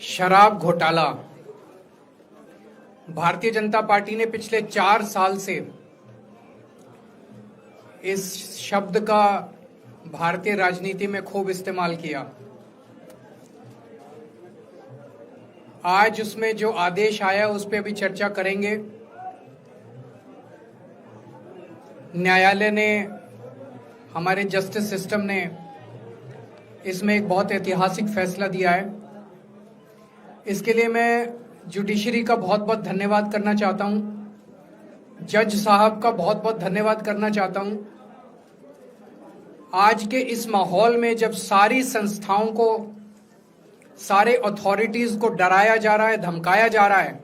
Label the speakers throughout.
Speaker 1: शराब घोटाला। भारतीय जनता पार्टी ने पिछले 4 साल से इस शब्द का भारतीय राजनीति में खूब इस्तेमाल किया। आज उसमें जो आदेश आया उस पर अभी चर्चा करेंगे। न्यायालय ने, हमारे जस्टिस सिस्टम ने इसमें एक बहुत ऐतिहासिक फैसला दिया है। इसके लिए मैं जुडिशरी का बहुत बहुत धन्यवाद करना चाहता हूं, जज साहब का बहुत बहुत धन्यवाद करना चाहता हूं। आज के इस माहौल में जब सारी संस्थाओं को, सारे अथॉरिटीज को डराया जा रहा है, धमकाया जा रहा है,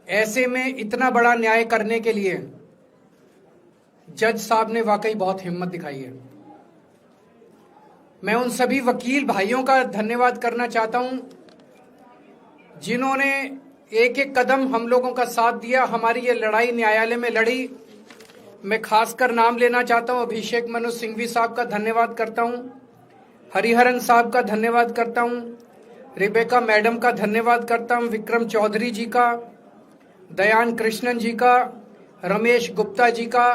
Speaker 1: ऐसे में इतना बड़ा न्याय करने के लिए जज साहब ने वाकई बहुत हिम्मत दिखाई है। मैं उन सभी वकील भाइयों का धन्यवाद करना चाहता हूं जिन्होंने एक एक कदम हम लोगों का साथ दिया, हमारी ये लड़ाई न्यायालय में लड़ी। मैं खासकर नाम लेना चाहता हूं, अभिषेक मनु सिंघवी साहब का धन्यवाद करता हूं, हरिहरन साहब का धन्यवाद करता हूं, रिबेका मैडम का धन्यवाद करता हूं, विक्रम चौधरी जी का, दयान कृष्णन जी का, रमेश गुप्ता जी का,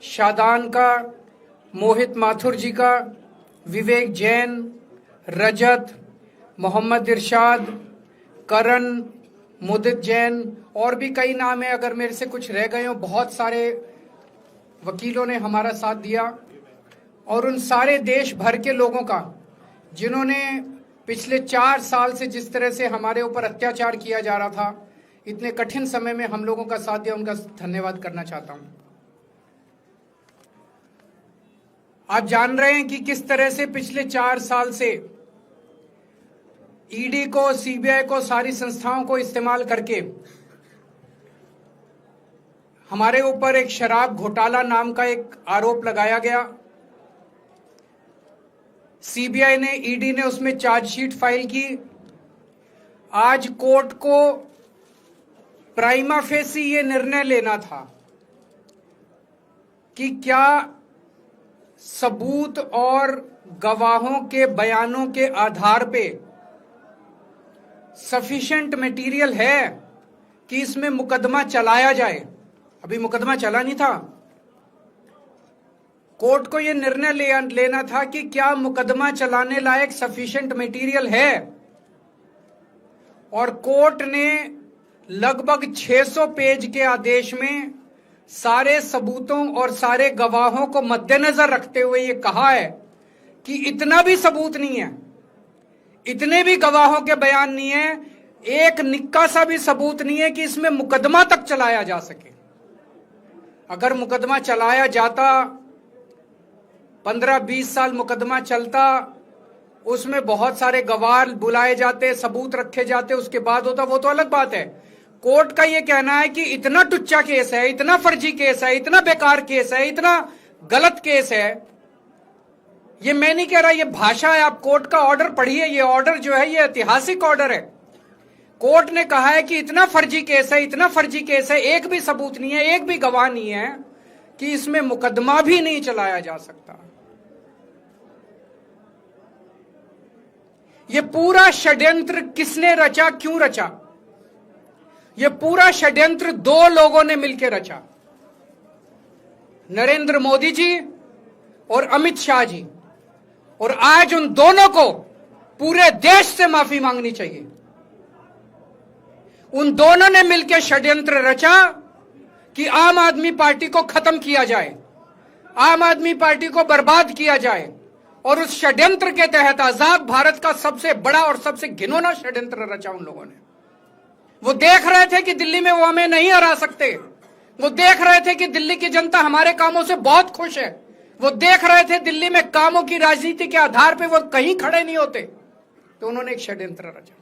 Speaker 1: शादान का, मोहित माथुर जी का, विवेक जैन, रजत, मोहम्मद इरशाद, करण, मुदित जैन, और भी कई नाम है, अगर मेरे से कुछ रह गए हो। बहुत सारे वकीलों ने हमारा साथ दिया, और उन सारे देश भर के लोगों का जिन्होंने पिछले 4 साल से जिस तरह से हमारे ऊपर अत्याचार किया जा रहा था, इतने कठिन समय में हम लोगों का साथ दिया, उनका धन्यवाद करना चाहता हूं। आप जान रहे हैं कि किस तरह से पिछले 4 साल से ईडी को, सीबीआई को, सारी संस्थाओं को इस्तेमाल करके हमारे ऊपर एक शराब घोटाला नाम का एक आरोप लगाया गया। सीबीआई ने, ईडी ने उसमें चार्जशीट फाइल की। आज कोर्ट को प्राइमा फेसी ये निर्णय लेना था कि क्या सबूत और गवाहों के बयानों के आधार पे सफिशिएंट मटेरियल है कि इसमें मुकदमा चलाया जाए। अभी मुकदमा चला नहीं था। कोर्ट को यह निर्णय लेना था कि क्या मुकदमा चलाने लायक सफिशिएंट मटेरियल है, और कोर्ट ने लगभग 600 पेज के आदेश में सारे सबूतों और सारे गवाहों को मद्देनजर रखते हुए ये कहा है कि इतना भी सबूत नहीं है, इतने भी गवाहों के बयान नहीं है, एक निक्का सा भी सबूत नहीं है कि इसमें मुकदमा तक चलाया जा सके। अगर मुकदमा चलाया जाता, 15-20 साल मुकदमा चलता, उसमें बहुत सारे गवाह बुलाए जाते, सबूत रखे जाते, उसके बाद होता, वो तो अलग बात है। कोर्ट का यह कहना है कि इतना टुच्चा केस है, इतना फर्जी केस है, इतना बेकार केस है, इतना गलत केस है। ये मैं नहीं कह रहा, ये भाषा है। आप कोर्ट का ऑर्डर पढ़िए। ये ऑर्डर जो है ये ऐतिहासिक ऑर्डर है। कोर्ट ने कहा है कि इतना फर्जी केस है, इतना फर्जी केस है, एक भी सबूत नहीं है, एक भी गवाह नहीं है कि इसमें मुकदमा भी नहीं चलाया जा सकता। ये पूरा षड्यंत्र किसने रचा, क्यों रचा? ये पूरा षड्यंत्र 2 लोगों ने मिलकर रचा, नरेंद्र मोदी जी और अमित शाह जी। और आज उन दोनों को पूरे देश से माफी मांगनी चाहिए। उन दोनों ने मिलकर षड्यंत्र रचा कि आम आदमी पार्टी को खत्म किया जाए, आम आदमी पार्टी को बर्बाद किया जाए, और उस षड्यंत्र के तहत आजाद भारत का सबसे बड़ा और सबसे घिनौना षड्यंत्र रचा उन लोगों ने। वो देख रहे थे कि दिल्ली में वो हमें नहीं हरा सकते। वो देख रहे थे कि दिल्ली की जनता हमारे कामों से बहुत खुश है। वो देख रहे थे दिल्ली में कामों की राजनीति के आधार पे वो कहीं खड़े नहीं होते। तो उन्होंने एक षड्यंत्र रचा।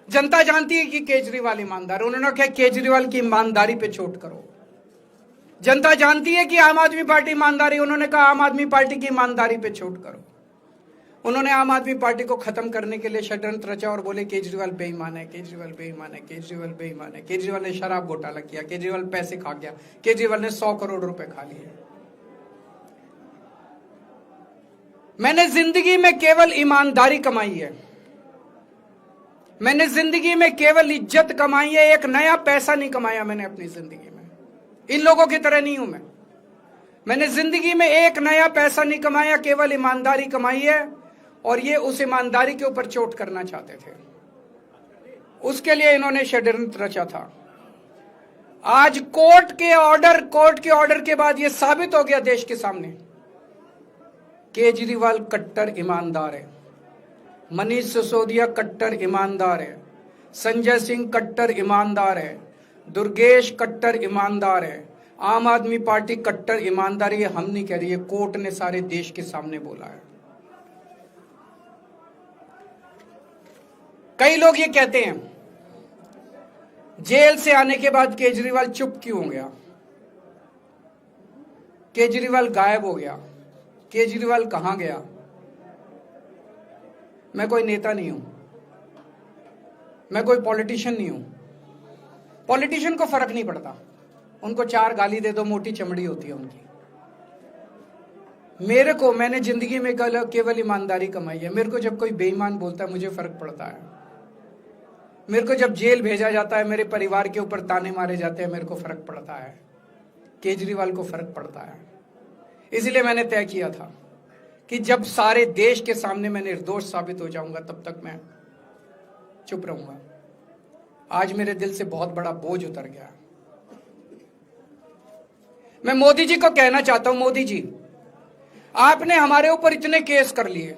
Speaker 1: जनता जानती है कि केजरीवाल ईमानदार, उन्होंने कहा केजरीवाल की ईमानदारी पे चोट करो। जनता जानती है कि आम आदमी पार्टी ईमानदारी, उन्होंने कहा आम आदमी पार्टी की ईमानदारी पे चोट करो। उन्होंने आम आदमी पार्टी को खत्म करने के लिए षड्यंत्र रचा और बोले केजरीवाल बेईमान है, केजरीवाल बेईमान है, केजरीवाल बेईमान है, केजरीवाल ने शराब घोटाला किया, केजरीवाल पैसे खा गया, केजरीवाल ने 100 करोड़ रुपए खा लिए। मैंने जिंदगी में केवल ईमानदारी कमाई है। मैंने जिंदगी में केवल इज्जत कमाई है, एक नया पैसा नहीं कमाया मैंने अपनी जिंदगी में। इन लोगों की तरह नहीं हूं मैं। मैंने जिंदगी में एक नया पैसा नहीं कमाया, केवल ईमानदारी कमाई है। और ये उस ईमानदारी के ऊपर चोट करना चाहते थे, उसके लिए इन्होंने षड्यंत्र रचा था। आज कोर्ट के ऑर्डर के बाद यह साबित हो गया देश के सामने, केजरीवाल कट्टर ईमानदार है, मनीष सिसोदिया कट्टर ईमानदार है, संजय सिंह कट्टर ईमानदार है, दुर्गेश कट्टर ईमानदार है, आम आदमी पार्टी कट्टर ईमानदारी है। हम नहीं कह रही है, कोर्ट ने सारे देश के सामने बोला है। कई लोग ये कहते हैं जेल से आने के बाद केजरीवाल चुप क्यों हो गया, केजरीवाल गायब हो गया, केजरीवाल कहां गया। मैं कोई नेता नहीं हूं, मैं कोई पॉलिटिशियन नहीं हूं। पॉलिटिशियन को फर्क नहीं पड़ता, उनको 4 गाली दे दो, मोटी चमड़ी होती है उनकी। मैंने जिंदगी में केवल ईमानदारी कमाई है। मेरे को जब कोई बेईमान बोलता है मुझे फर्क पड़ता है। मेरे को जब जेल भेजा जाता है, मेरे परिवार के ऊपर ताने मारे जाते हैं, मेरे को फर्क पड़ता है। केजरीवाल को फर्क पड़ता है। इसलिए मैंने तय किया था कि जब सारे देश के सामने मैं निर्दोष साबित हो जाऊंगा तब तक मैं चुप रहूंगा। आज मेरे दिल से बहुत बड़ा बोझ उतर गया। मैं मोदी जी को कहना चाहता हूं, मोदी जी आपने हमारे ऊपर इतने केस कर लिए,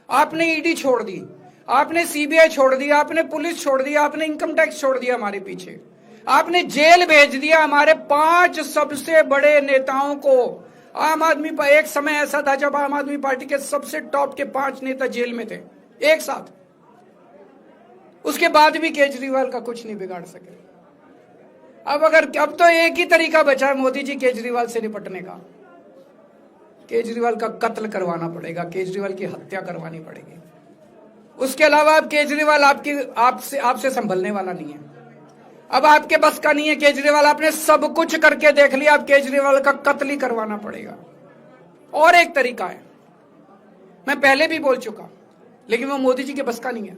Speaker 1: आपने ईडी छोड़ दी, आपने सीबीआई छोड़ दिया, आपने पुलिस छोड़ दिया, आपने इनकम टैक्स छोड़ दिया हमारे पीछे, आपने जेल भेज दिया हमारे 5 सबसे बड़े नेताओं को। आम आदमी पर एक समय ऐसा था जब आम आदमी पार्टी के सबसे टॉप के 5 नेता जेल में थे एक साथ। उसके बाद भी केजरीवाल का कुछ नहीं बिगाड़ सके। अब तो एक ही तरीका बचा है मोदी जी केजरीवाल से निपटने का, केजरीवाल का कत्ल करवाना पड़ेगा, केजरीवाल की हत्या करवानी पड़ेगी। उसके अलावा अब केजरीवाल आपसे संभलने वाला नहीं है। अब आपके बस का नहीं है केजरीवाल, आपने सब कुछ करके देख लिया, अब केजरीवाल का कत्ल ही करवाना पड़ेगा। और एक तरीका है, मैं पहले भी बोल चुका, लेकिन वो मोदी जी के बस का नहीं है।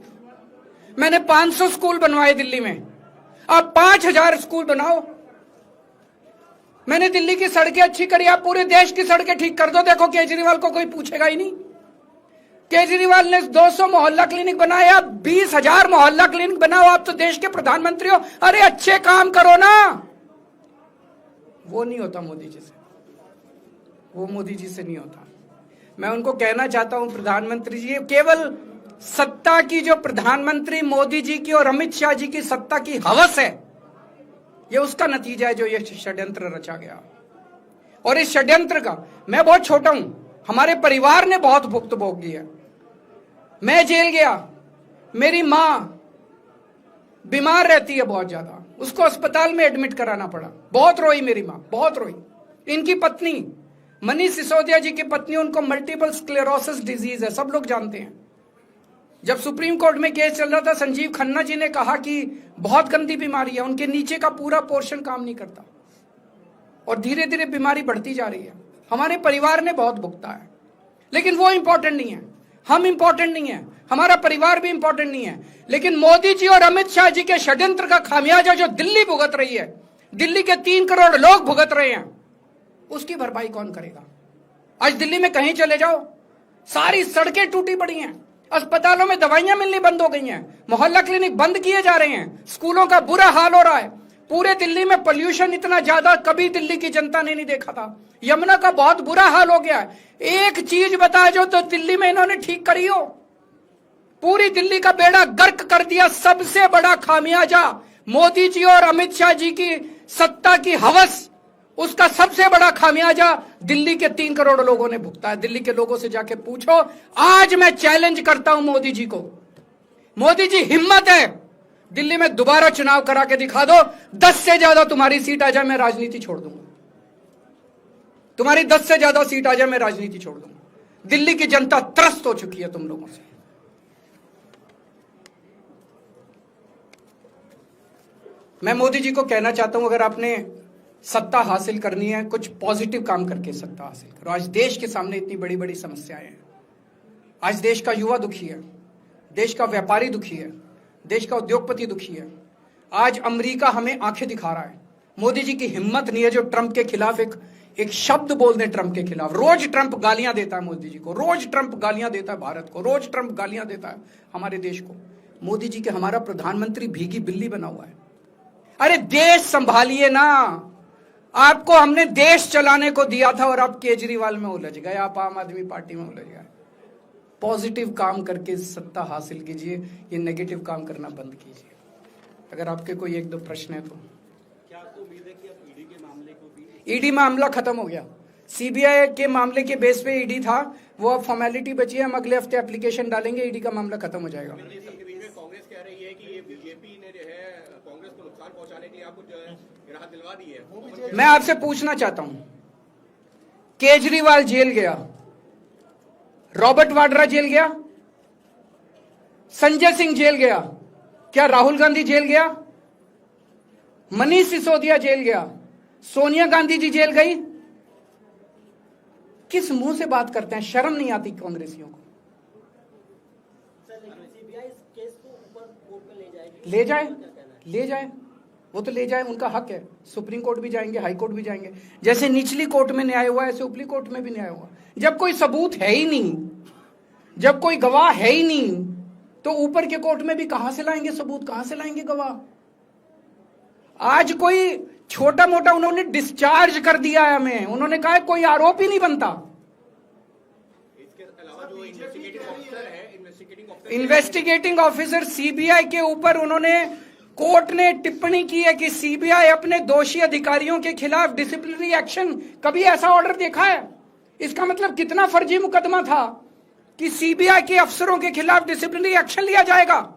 Speaker 1: मैंने 500 स्कूल बनवाए दिल्ली में, आप 5000 स्कूल बनाओ। मैंने दिल्ली की सड़कें अच्छी करी, आप पूरे देश की सड़कें ठीक कर दो, देखो केजरीवाल को कोई पूछेगा ही नहीं। केजरीवाल ने 200 मोहल्ला क्लिनिक बनाए, आप 20,000 मोहल्ला क्लिनिक बनाओ। आप तो देश के प्रधानमंत्री हो, अरे अच्छे काम करो ना। वो नहीं होता मोदी जी से, वो मोदी जी से नहीं होता। मैं उनको कहना चाहता हूं, प्रधानमंत्री जी, केवल सत्ता की जो प्रधानमंत्री मोदी जी की और अमित शाह जी की सत्ता की हवस है, ये उसका नतीजा है जो ये षड्यंत्र रचा गया। और इस षड्यंत्र का मैं बहुत छोटा हूं, हमारे परिवार ने बहुत भुगत भोगी है। मैं जेल गया, मेरी मां बीमार रहती है बहुत ज्यादा, उसको अस्पताल में एडमिट कराना पड़ा, बहुत रोई मेरी मां, बहुत रोई। इनकी पत्नी मनीष सिसोदिया जी की पत्नी, उनको मल्टीपल स्क्लेरोसिस डिजीज है, सब लोग जानते हैं। जब सुप्रीम कोर्ट में केस चल रहा था, संजीव खन्ना जी ने कहा कि बहुत गंदी बीमारी है, उनके नीचे का पूरा पोर्शन काम नहीं करता और धीरे धीरे बीमारी बढ़ती जा रही है। हमारे परिवार ने बहुत भुगता है, लेकिन वो इंपॉर्टेंट नहीं है, हम इंपॉर्टेंट नहीं है, हमारा परिवार भी इंपॉर्टेंट नहीं है। लेकिन मोदी जी और अमित शाह जी के षड्यंत्र का खामियाजा जो दिल्ली भुगत रही है, दिल्ली के 3 करोड़ लोग भुगत रहे हैं, उसकी भरपाई कौन करेगा। आज दिल्ली में कहीं चले जाओ, सारी सड़कें टूटी पड़ी हैं, अस्पतालों में दवाइयां मिलनी बंद हो गई हैं, मोहल्ला क्लिनिक बंद किए जा रहे हैं, स्कूलों का बुरा हाल हो रहा है। पूरे दिल्ली में पोल्यूशन इतना ज्यादा कभी दिल्ली की जनता ने नहीं देखा था। यमुना का बहुत बुरा हाल हो गया है। एक चीज बता जो तो दिल्ली में इन्होंने ठीक करी हो, पूरी दिल्ली का बेड़ा गर्क कर दिया। सबसे बड़ा खामियाजा मोदी जी और अमित शाह जी की सत्ता की हवस, उसका सबसे बड़ा खामियाजा दिल्ली के 3 करोड़ लोगों ने भुगता है। दिल्ली के लोगों से जाके पूछो। आज मैं चैलेंज करता हूं मोदी जी को, मोदी जी हिम्मत है दिल्ली में दोबारा चुनाव करा के दिखा दो, 10 से ज्यादा तुम्हारी सीट आ जाए, मैं राजनीति छोड़ दूंगा। तुम्हारी 10 से ज्यादा सीट आ जाए, मैं राजनीति छोड़ दूंगा। दिल्ली की जनता त्रस्त हो चुकी है तुम लोगों से। मैं मोदी जी को कहना चाहता हूं, अगर आपने सत्ता हासिल करनी है, कुछ पॉजिटिव काम करके सत्ता हासिल करो। आज देश के सामने इतनी बड़ी बड़ी समस्याएं हैं। आज देश का युवा दुखी है, देश का व्यापारी दुखी है, देश का उद्योगपति दुखी है। आज अमेरिका हमें आंखें दिखा रहा है। मोदी जी की हिम्मत नहीं है जो ट्रंप के खिलाफ एक शब्द बोल दें। ट्रंप के खिलाफ रोज ट्रंप गालियां देता है मोदी जी को, रोज ट्रंप गालियां देता है भारत को, रोज ट्रंप गालियां देता है हमारे देश को। मोदी जी के हमारा प्रधानमंत्री भीगी बिल्ली बना हुआ है। अरे देश संभालिए ना, आपको हमने देश चलाने को दिया था और आप केजरीवाल में उलझ गए, आप आम आदमी पार्टी में उलझ गए। पॉजिटिव काम करके सत्ता हासिल कीजिए, ये नेगेटिव काम करना बंद कीजिए। अगर आपके कोई एक दो प्रश्न है तो
Speaker 2: क्या आपको उम्मीद है कि अब ईडी के मामले को भी
Speaker 1: ईडी मामला खत्म हो गया। सीबीआई के मामले के बेस पे ईडी था, वो अब फॉर्मेलिटी बची है। हम अगले हफ्ते एप्लीकेशन डालेंगे, ईडी का मामला खत्म हो जाएगा।
Speaker 2: कांग्रेस कह रही है कि ये बीजेपी ने जो है कांग्रेस को नुकसान पहुंचाने के लिए आपको जो है राहत दिलवा दी है।
Speaker 1: मैं आपसे पूछना चाहता हूं, केजरीवाल जेल गया, रॉबर्ट वाड्रा जेल गया, संजय सिंह जेल गया, क्या राहुल गांधी जेल गया, मनीष सिसोदिया जेल गया, सोनिया गांधी जी जेल गई? किस मुंह से बात करते हैं? शर्म नहीं आती कांग्रेसियों को?
Speaker 3: सीबीआई इस केस को ऊपर कोर्ट में
Speaker 1: ले जाए, वो तो ले जाए, उनका हक है। सुप्रीम कोर्ट भी जाएंगे, हाई कोर्ट भी जाएंगे। जैसे निचली कोर्ट में न्याय हुआ, ऐसे ऊपरी कोर्ट में भी न्याय हुआ। जब कोई सबूत है ही नहीं, जब कोई गवाह है ही नहीं, तो ऊपर के कोर्ट में भी कहां से लाएंगे सबूत, कहां से लाएंगे गवाह? आज कोई छोटा मोटा उन्होंने डिस्चार्ज कर दिया है हमें, उन्होंने कहा कोई आरोप ही नहीं बनता।
Speaker 2: इसके अलावा जो
Speaker 1: इन्वेस्टिगेटिंग ऑफिसर सीबीआई के ऊपर उन्होंने, कोर्ट ने टिप्पणी की है कि सीबीआई अपने दोषी अधिकारियों के खिलाफ डिसिप्लिनरी एक्शन, कभी ऐसा ऑर्डर देखा है? इसका मतलब कितना फर्जी मुकदमा था कि सीबीआई के अफसरों के खिलाफ डिसिप्लिनरी एक्शन लिया जाएगा।